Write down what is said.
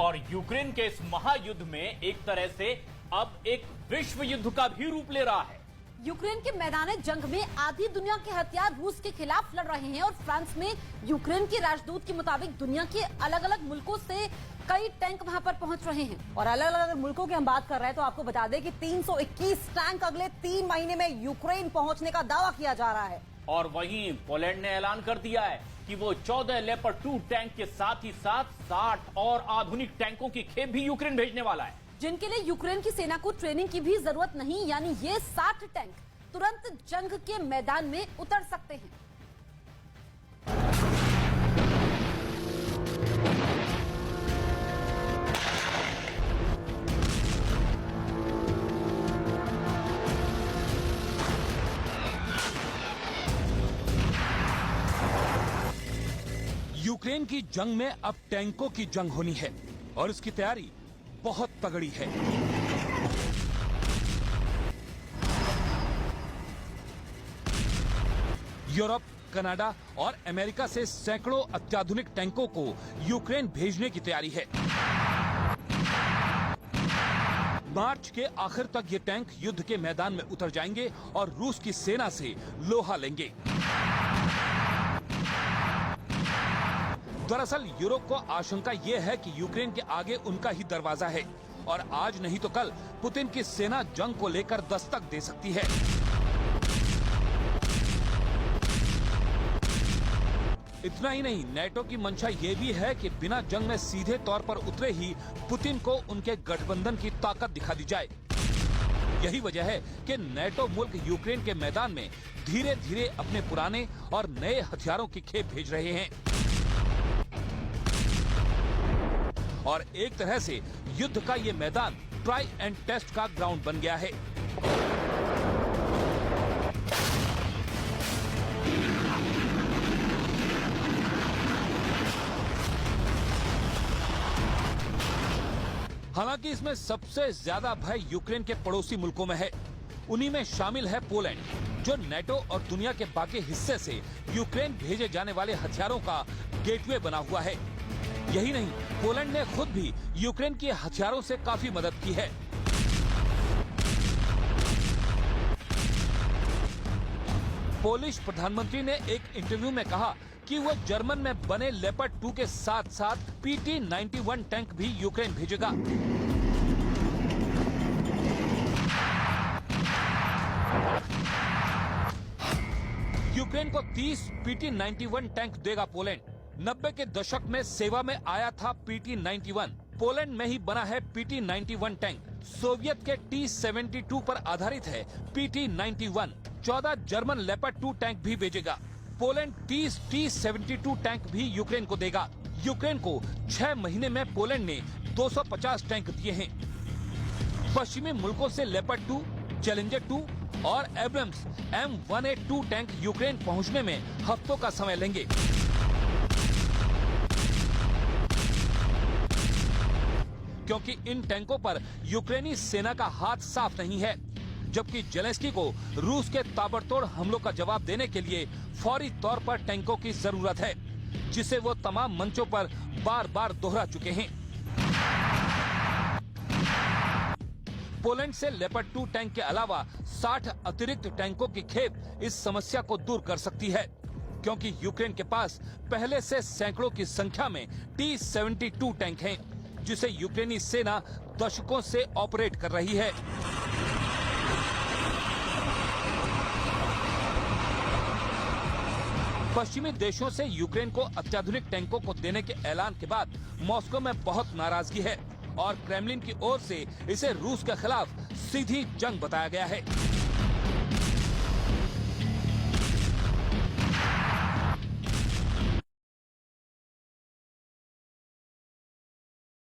और यूक्रेन के इस महायुद्ध में एक तरह से अब एक विश्व युद्ध का भी रूप ले रहा है। यूक्रेन के मैदान जंग में आधी दुनिया के हथियार रूस के खिलाफ लड़ रहे हैं और फ्रांस में यूक्रेन के राजदूत के मुताबिक दुनिया के अलग अलग मुल्कों से कई टैंक वहां पर पहुंच रहे हैं। और अलग अलग मुल्कों की हम बात कर रहे हैं तो आपको बता दें कि 321 टैंक अगले 3 महीने में यूक्रेन पहुंचने का दावा किया जा रहा है। और वहीं पोलैंड ने ऐलान कर दिया है कि वो 14 लेपर्ड 2 टैंक के साथ ही साथ 60 और आधुनिक टैंकों की खेप भी यूक्रेन भेजने वाला है, जिनके लिए यूक्रेन की सेना को ट्रेनिंग की भी जरूरत नहीं। यानी ये 60 टैंक तुरंत जंग के मैदान में उतर सकते हैं। यूक्रेन की जंग में अब टैंकों की जंग होनी है और इसकी तैयारी बहुत तगड़ी है। यूरोप, कनाडा और अमेरिका से सैकड़ों अत्याधुनिक टैंकों को यूक्रेन भेजने की तैयारी है। मार्च के आखिर तक ये टैंक युद्ध के मैदान में उतर जाएंगे और रूस की सेना से लोहा लेंगे। दरअसल यूरोप को आशंका ये है कि यूक्रेन के आगे उनका ही दरवाजा है और आज नहीं तो कल पुतिन की सेना जंग को लेकर दस्तक दे सकती है। इतना ही नहीं, नेटो की मंशा ये भी है कि बिना जंग में सीधे तौर पर उतरे ही पुतिन को उनके गठबंधन की ताकत दिखा दी जाए। यही वजह है कि नेटो मुल्क यूक्रेन के मैदान में धीरे धीरे अपने पुराने और नए हथियारों की खेप भेज रहे हैं और एक तरह से युद्ध का ये मैदान ट्राई एंड टेस्ट का ग्राउंड बन गया है। हालांकि इसमें सबसे ज्यादा भय यूक्रेन के पड़ोसी मुल्कों में है। उन्हीं में शामिल है पोलैंड, जो नेटो और दुनिया के बाकी हिस्से से यूक्रेन भेजे जाने वाले हथियारों का गेटवे बना हुआ है। यही नहीं, पोलैंड ने खुद भी यूक्रेन के हथियारों से काफी मदद की है। पोलिश प्रधानमंत्री ने एक इंटरव्यू में कहा कि वो जर्मन में बने लेपर्ड 2 के साथ साथ PT-91 टैंक भी यूक्रेन भेजेगा। यूक्रेन को 30 PT-91 टैंक देगा पोलैंड। 90 के दशक में सेवा में आया था PT-91। पोलैंड में ही बना है PT-91 टैंक। सोवियत के T-72 पर आधारित है PT-91। 14 जर्मन लेपर्ड 2 टैंक भी भेजेगा। पोलैंड 30 T-72 टैंक भी यूक्रेन को देगा। यूक्रेन को 6 महीने में पोलैंड ने 250 टैंक दिए हैं। पश्चिमी मुल्कों से लेपर्ड 2, चैलेंजर 2 और एब्रम्स M1A2 टैंक यूक्रेन पहुंचने में हफ्तों का समय लेंगे। क्योंकि इन टैंकों पर यूक्रेनी सेना का हाथ साफ नहीं है, जबकि जेलेंस्की को रूस के ताबड़तोड़ हमलों का जवाब देने के लिए फौरी तौर पर टैंकों की जरूरत है, जिसे वो तमाम मंचों पर बार बार दोहरा चुके हैं। पोलैंड से लेपर्ड 2 टैंक के अलावा 60 अतिरिक्त टैंकों की खेप इस समस्या को दूर कर सकती है, क्योंकि यूक्रेन के पास पहले से सैकड़ों की संख्या में T-72 टैंक हैं, जिसे यूक्रेनी सेना दशकों से ऑपरेट कर रही है। पश्चिमी देशों से यूक्रेन को अत्याधुनिक टैंकों को देने के ऐलान के बाद मॉस्को में बहुत नाराजगी है और क्रेमलिन की ओर से इसे रूस के खिलाफ सीधी जंग बताया गया है।